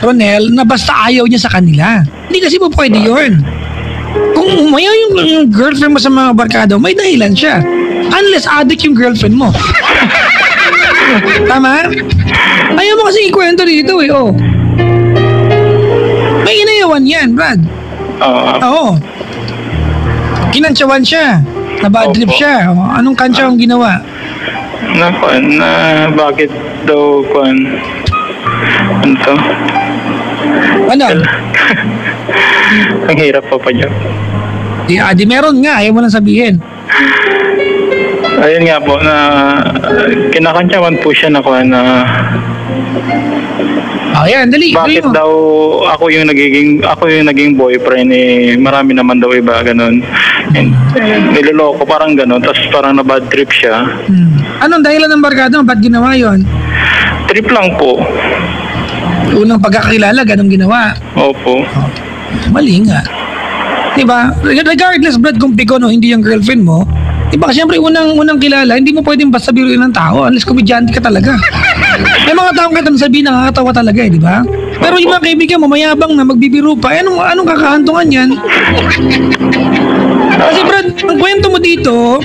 S1: Ronel, na basta ayaw niya sa kanila. Hindi kasi po pwede yun. Kung umayaw yung girlfriend mo sa mga barkada, may dahilan siya. Unless addict yung girlfriend mo. Tama? Ayaw mo kasi ikwento dito eh, oh. May inayawan yan, Brad. Oo. Kinantsawan siya. Na bad trip
S3: Opo.
S1: siya. O, anong kantsa ang ginawa?
S3: Bakit daw, ano to?
S1: Ano?
S3: Ang hirap, Papa Jack.
S1: Di meron nga. Ayaw mo lang sabihin.
S3: Ayun nga po, na kinakantyawan po siya na
S1: Yan, dali.
S3: bakit
S1: Tuloy mo.
S3: daw ako yung naging boyfriend eh, marami naman daw iba ganun. And, niloloko parang ganun, tapos parang na bad trip siya.
S1: Anong dahilan ng barkada mo? Ba't ginawa yon?
S3: Trip lang po.
S1: Unang pagkakilala, ganong ginawa.
S3: Opo.
S1: Mali nga. Diba? Regardless, Brad, kung piko no, hindi yung girlfriend mo, diba, siyempre, unang kilala, hindi mo pwedeng basta biruin ng tao unless komedyante ka talaga. May mga taong kahit sabihin nakakatawa talaga eh, di ba? Pero yung mga kaibigan mo, mayabang na, magbibiro pa, anong kakahantungan yan? Kasi Brad, ang kwento mo dito,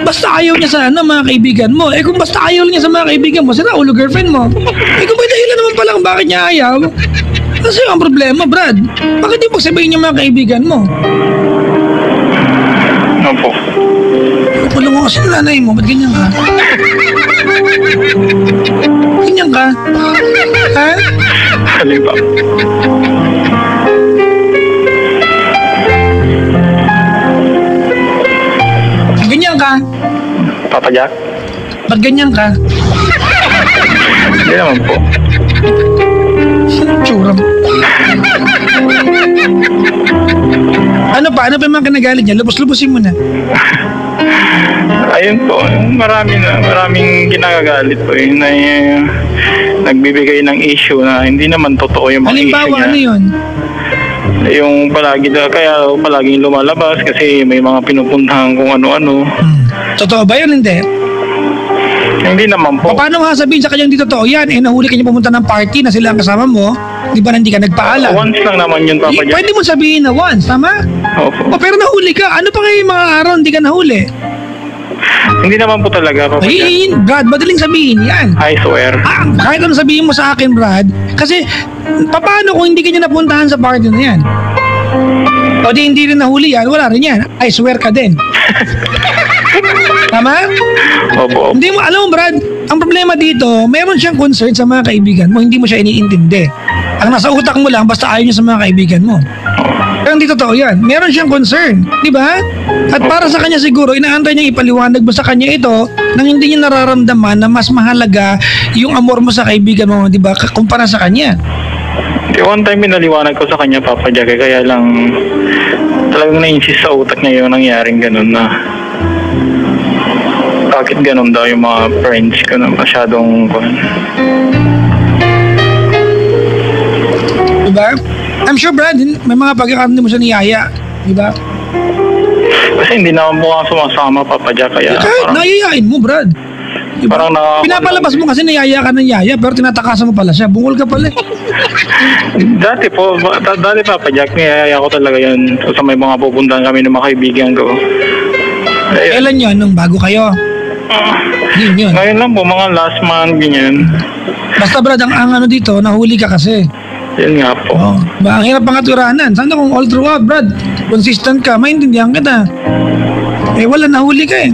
S1: basta ayaw niya sa mga kaibigan mo. Eh kung basta ayaw niya sa mga kaibigan mo, sila ulo girlfriend mo. Eh kung may dahilan naman pala kung bakit niya ayaw, kasi ang problema, Brad, bakit di magsabihin niya mga kaibigan mo?
S3: Opo.
S1: Kulong mo kasi nanay mo, ba't ganyan ka? Ganyan ka? Ha?
S3: Alin pa?
S1: Ganyan ka?
S3: Papa Jack?
S1: Ba't ganyan ka?
S3: Hindi naman po.
S1: Tsura mo. Ano pa? Ano pa yung mga kinagalit niya? Lubos-lubosin mo na.
S3: Ayun po, maraming kinagagalit po yun na nagbibigay ng issue na hindi naman totoo yung mga issue
S1: Halimbawa,
S3: niya.
S1: ano yun?
S3: Yung kaya palaging lumalabas kasi may mga pinupuntahan kung ano-ano.
S1: Totoo ba yun? Hindi.
S3: Hindi naman po.
S1: Paano nga sabihin sa kanyang di totoo yan? Eh, nahuli ka niya pumunta ng party na sila ang kasama mo. Di ba na hindi ka nagpaalam?
S3: Once lang naman yun, Papa Jack.
S1: Pwede mo sabihin na once, tama?
S3: Opo.
S1: O, pero nahuli ka. Ano pa kayo yung mga araw hindi ka nahuli?
S3: Hindi naman po talaga, Papa Jack.
S1: Ay, Brad, madaling sabihin yan.
S3: I swear.
S1: Kahit ano sabihin mo sa akin, Brad, kasi paano kung hindi ka niya napuntahan sa party na yan? O di hindi rin nahuli yan, wala rin yan. I swear ka din. Tama?
S3: Opo.
S1: Hindi mo, alam mo Brad, ang problema dito, meron siyang concern sa mga kaibigan mo, hindi mo siya iniintindi. Ang nasa utak mo lang, basta ayaw niya sa mga kaibigan mo. Pero hindi totoo yan. Meron siyang concern, di ba? At para sa kanya siguro, inaantay niyang ipaliwanag mo sa kanya ito nang hindi niya nararamdaman na mas mahalaga yung amor mo sa kaibigan mo, di ba? Kumpara sa kanya.
S3: One time pinaliwanag ko sa kanya, Papa Jack, kaya lang talagang na-insist sa utak niya yung nangyaring ganun na bakit ganun daw yung mga friends ko na masyadong
S1: Diba? I'm sure Brad, may mga pagkakataon mo siya niyaya. Diba?
S3: kasi hindi naman po ako sumasama, Papa Jack, kaya
S1: Kahit
S3: parang
S1: nayayain mo Brad. Diba?
S3: Parang
S1: Pinapalabas mo kasi niyaya ka ng yaya pero tinatakasan mo pala siya. Bungol ka pala.
S3: dati Papa Jack, niyaya ko talaga yun sa may mga pupuntahan kami ng mga kaibigan ko.
S1: Kailan yun? Nung bago kayo? Yun.
S3: Ngayon lang po, mga last month, ganyan.
S1: Basta Brad, ang ano dito, nahuli ka kasi.
S3: Yun nga po.
S1: Oh, ang hirap pangaturanan. Sana kung all throughout, Brad, consistent ka, maintindihan kita. Eh, wala, nahuli ka eh.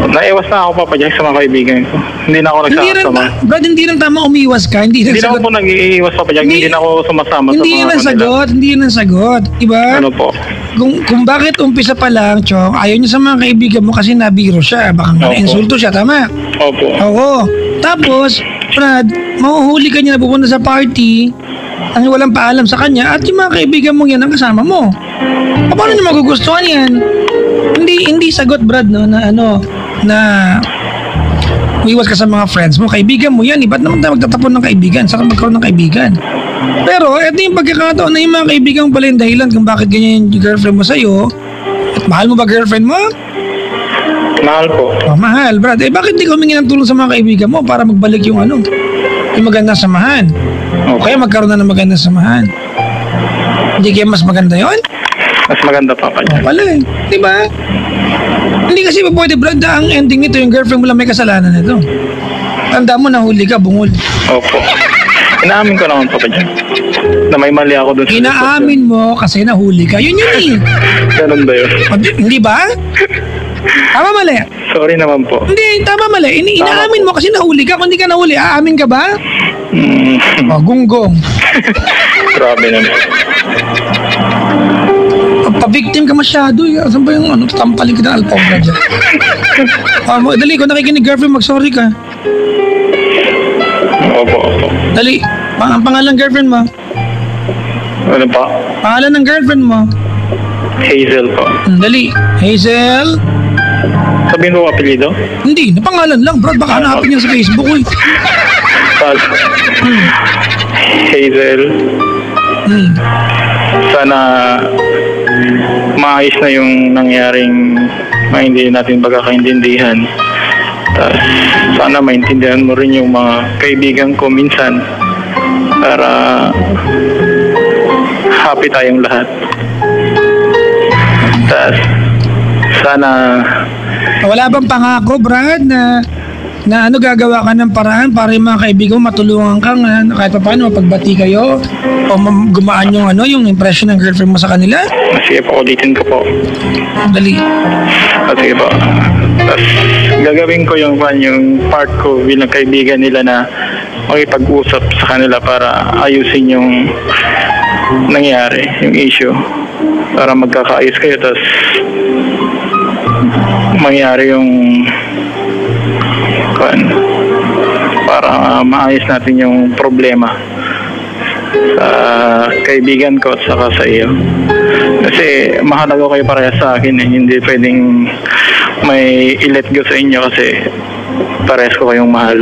S3: Naiwas na ako, Papa Jack, sa mga kaibigan ko. Hindi na ako
S1: Hindi rin,
S3: nagsasama.
S1: Brad, hindi rin tama umiwas ka. Hindi
S3: Hindi na ako
S1: sagot.
S3: po nag-iiwas, Papa Jack. Hindi na ako sumasama
S1: Hindi
S3: sa
S1: yun
S3: mga
S1: ang sagot. Hindi yun ang sagot. Diba?
S3: Ano po?
S1: Kung bakit umpisa pa lang, Chong, ayaw niya sa mga kaibigan mo kasi nabiro siya. Baka na-insulto siya, tama?
S3: Opo.
S1: Oo. Tapos, Brad, mahuhuli ka niya na pupunta sa party ang walang paalam sa kanya at yung mga kaibigan mo yan ang kasama mo. Paano niya magugustuhan yan? Hindi sagot, Brad, no, na umiwas ka sa mga friends mo. Kaibigan mo yan. Ba't naman tayo magtatapon ng kaibigan? Saka magkaroon ng kaibigan? Pero, ito yung pagkakataon na yung mga kaibigan mo pala yung dahilan kung bakit ganyan yung girlfriend mo sa'yo. At mahal mo ba girlfriend mo?
S3: Mahal po.
S1: Oh, mahal, Brad. Bakit di ka humingi ng tulong sa mga kaibigan mo para magbalik yung yung magandang samahan? O kaya magkaroon na ng magandang samahan. Hindi kaya mas maganda yon?
S3: Mas maganda, Papa Jack.
S1: Wala eh. Diba? Hindi kasi pwede, Brad, ang ending nito, yung girlfriend mo lang may kasalanan nito. Tanda mo, nahuli ka, bungol.
S3: Opo. Inaamin ko naman, Papa Jack, na may mali ako doon sa
S1: Inaamin mo kasi nahuli ka. Yun eh.
S3: Ganun ba yun?
S1: Hindi ba? Tama mali.
S3: Sorry naman po.
S1: Hindi, tama mali. Inaamin mo kasi nahuli ka. Kung hindi ka nahuli, aamin ka ba? Oh, gunggong.
S3: Grabe naman.
S1: Pa-victim ka masyado. Saan ba yung tampaling kita ng alpobra dyan? Dali, kung nakikinig girlfriend, mag-sorry ka.
S3: Opo.
S1: Dali, ang pangalan girlfriend mo?
S3: Ano pa?
S1: Pangalan ng girlfriend mo?
S3: Hazel po.
S1: Dali, Hazel?
S3: Sabihin mo apelido?
S1: Hindi, napangalan lang, bro. Baka hanapin niya sa Facebook, eh.
S3: Hazel. Sana maayos na yung nangyaring hindi natin pagkakaintindihan. Tapos sana maintindihan mo rin yung mga kaibigan ko minsan para happy tayong lahat. Tapos sana
S1: Wala bang pangako, Brad, na gagawa ka ng paraan para yung mga kaibigan mo matulungan ka kahit pa paano mapagbati kayo o gumaan yung impression ng girlfriend mo sa kanila?
S3: sige po, ulitin ko po.
S1: Dali.
S3: Sige po. Tapos gagawin ko yung part ko bilang kaibigan nila na makipag-usap sa kanila para ayusin yung nangyari, yung issue. Para magkakaayos kayo, tapos mangyari yung para maayos natin yung problema sa kaibigan ko at saka sa iyo. Kasi mahalaga kayo parehas sa akin eh. Hindi pwedeng may i-let go sa inyo kasi parehas ko kayong mahal.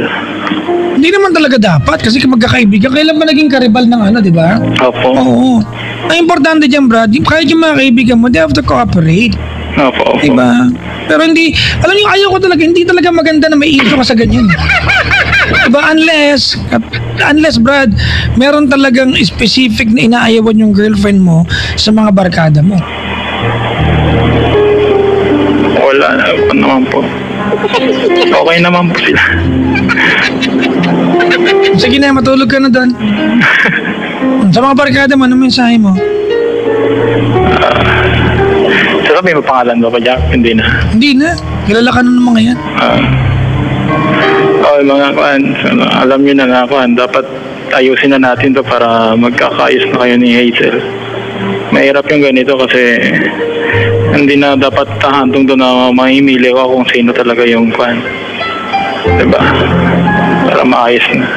S1: Hindi naman talaga dapat kasi kung magkakaibigan, kailan ba naging karibal ng di ba?
S3: Opo.
S1: Oo. Ang importante dyan, Brad, kahit yung mga kaibigan mo, they have to cooperate.
S3: Opo.
S1: Diba? Pero hindi, alam niyo, ayaw ko talaga, hindi talaga maganda na may issue ka sa ganyan. Diba? Unless, Brad, meron talagang specific na inaayawan yung girlfriend mo sa mga barkada mo.
S3: Wala naman po. Okay naman po sila.
S1: Sige na, matulog ka na doon. Sa mga barkada mo, ano mensahe mo?
S3: Sabi mo pangalan mo pa, Jack? Hindi na.
S1: Hindi na. Kilala ka na ng mga yan.
S3: Mga alam nyo na dapat ayusin na natin to para magkakaayos na kayo ni Hazel. Mahirap yung ganito kasi hindi na dapat tahantong doon na mahimili ko kung sino talaga yung diba? Para maayos na.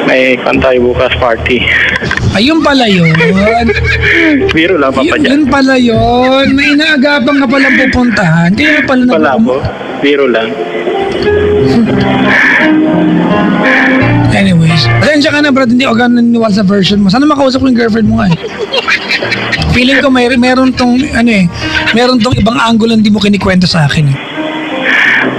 S3: May tayo bukas party.
S1: Ayun pala yun.
S3: Biro lang, Papa Jack.
S1: Yun pala yun. May inaagapan ka palang pupuntahan. Kaya pala
S3: Wala po. Biro lang.
S1: Anyways, pasensya ka na, Brad. Hindi ako ganun naniwala sa version mo. Sana makausap ko yung girlfriend mo nga eh. Feeling ko meron tong meron tong ibang angle na hindi mo kinikwento sa akin eh.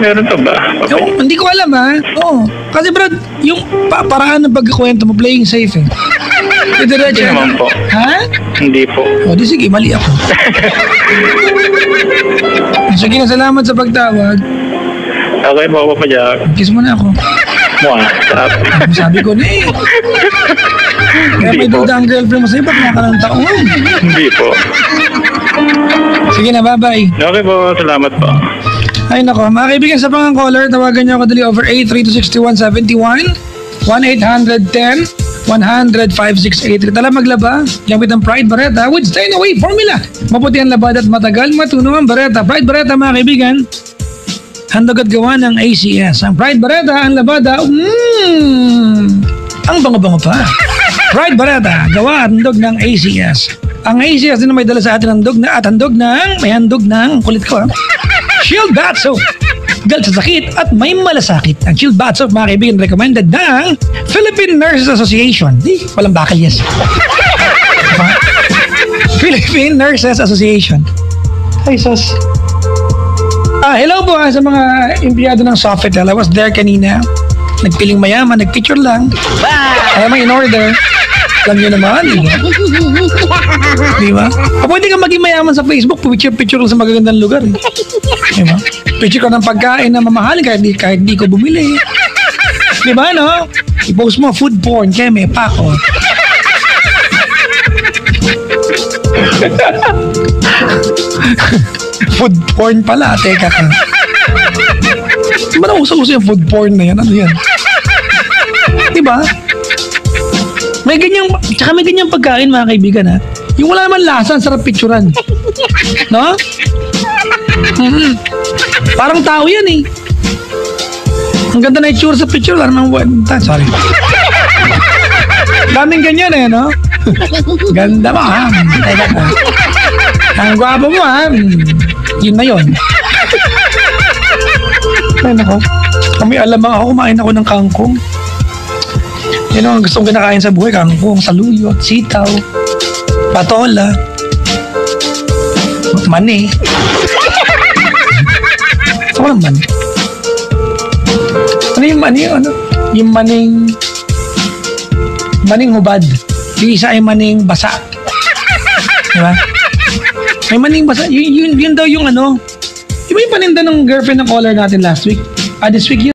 S3: Meron to ba? Okay.
S1: Hindi ko alam ha. Oo. Kasi Brad, yung paraan ng pagkakwento mo, playing safe eh.
S3: Hindi naman po.
S1: Ha?
S3: Hindi po.
S1: O, di sige, mali ako. Sige na, salamat sa pagtawag.
S3: Okay po, Papa Jack.
S1: Kiss mo na ako.
S3: Sarap.
S1: Sabi ko na eh. Kaya may duda ang girlfriend mo sa'yo, ba't nakalang taon?
S3: Hindi po.
S1: Sige na, bye-bye.
S3: Okay po, salamat po.
S1: Ay nako, mga kaibigan sa pangang caller, tawagan niyo ako dali over 8326171 1-800-10-100-5683. Tala maglaba, gamit ang Pride Barretta with Staying Away Formula. Maputi ang labada at matagal matunaw ang Barretta. Pride Barretta mga kaibigan, handog at gawa ng ACS. Ang Pride Barretta, ang labada, ang bango-bango pa. Pride Barretta, gawa at handog ng ACS. Ang ACS din may dala sa atin may handog ng kulit ko. Shield Bath Soap. Gal sa sakit at may malasakit. Ang Shield Bath Soap, mga kaibigan, recommended ng Philippine Nurses Association. Walang bakal, yes. Philippine Nurses Association. Ay, sos. Hello po sa mga empleyado ng Sofitel. I was there kanina. Nagpiling mayaman, nagpicture lang. Alam mo, in order. Alam nyo naman, di ba? Di ba? Pwede ka maging mayaman sa Facebook, picture lang sa magagandang lugar. Eh. Di ba? Picture ka ng pagkain na mamahalin kahit di ko bumili. Di ba, no? I-post mo, food porn, kaya may pako. Food porn pala, teka ka. Di ba nauso-uso yung food porn na yan? Ano yan? Di ba? May ganyang pagkain, mga kaibigan, ha? Yung wala naman lasa, ang sarap picturean. No? Parang tao yan, eh. Ang ganda na itsura sa picture, wala naman, sorry. Daming ganyan, eh, no? Ganda mo, ha? Ang gwapo mo, ha? Yun na yun. Ay, nako. Kami alamang ako, kumain ako ng kangkong. Yan ang gusto kong kinakain sa buhay, kangkong, saluyot, sitaw, patola, mani. Ako lang mani. Ano yung mani? Ano? Yung maning hubad. Yung isa ay maning basa. Diba? May maning basa. Yun daw yung ano. Yung paninda ng girlfriend ng caller natin last week. This week yun.